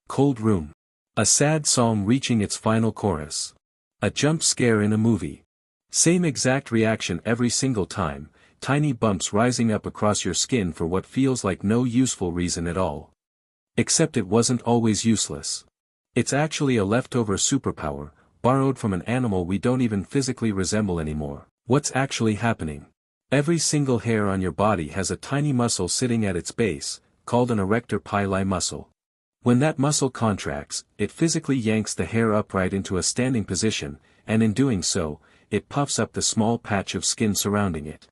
Cold room. A sad song reaching its final chorus. A jump scare in a movie. Same exact reaction every single time, tiny bumps rising up across your skin for what feels like no useful reason at all. Except it wasn't always useless. It's actually a leftover superpower, borrowed from an animal we don't even physically resemble anymore. What's actually happening? Every single hair on your body has a tiny muscle sitting at its base, called an arrector pili muscle. When that muscle contracts, it physically yanks the hair upright into a standing position, and in doing so, it puffs up the small patch of skin surrounding it.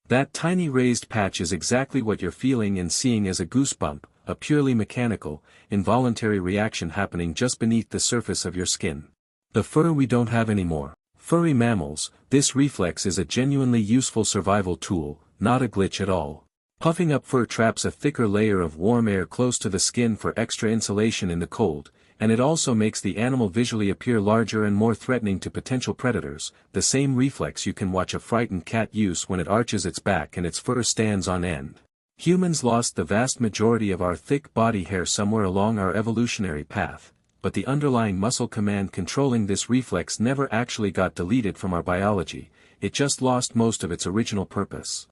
That tiny raised patch is exactly what you're feeling and seeing as a goosebump, a purely mechanical, involuntary reaction happening just beneath the surface of your skin. The fur we don't have anymore. Furry mammals, this reflex is a genuinely useful survival tool, not a glitch at all. Puffing up fur traps a thicker layer of warm air close to the skin for extra insulation in the cold, and it also makes the animal visually appear larger and more threatening to potential predators, the same reflex you can watch a frightened cat use when it arches its back and its fur stands on end. Humans lost the vast majority of our thick body hair somewhere along our evolutionary path, but the underlying muscle command controlling this reflex never actually got deleted from our biology, it just lost most of its original purpose.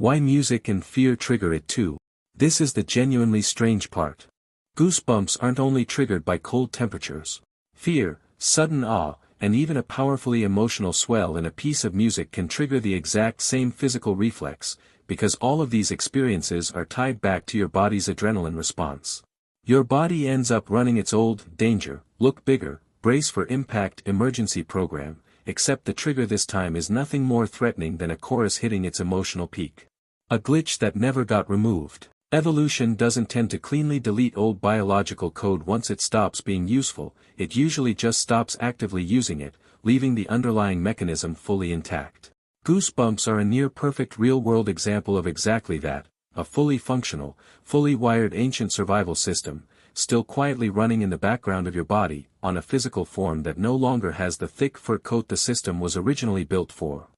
Why music and fear trigger it too? This is the genuinely strange part. Goosebumps aren't only triggered by cold temperatures. Fear, sudden awe, and even a powerfully emotional swell in a piece of music can trigger the exact same physical reflex, because all of these experiences are tied back to your body's adrenaline response. Your body ends up running its old, danger, look bigger, brace for impact emergency program, except the trigger this time is nothing more threatening than a chorus hitting its emotional peak. A glitch that never got removed. Evolution doesn't tend to cleanly delete old biological code once it stops being useful, it usually just stops actively using it, leaving the underlying mechanism fully intact. Goosebumps are a near-perfect real-world example of exactly that, a fully functional, fully wired ancient survival system, still quietly running in the background of your body, on a physical form that no longer has the thick fur coat the system was originally built for.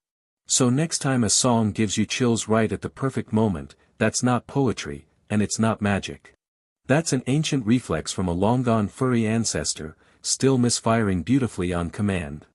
So next time a song gives you chills right at the perfect moment, that's not poetry, and it's not magic. That's an ancient reflex from a long-gone furry ancestor, still misfiring beautifully on command.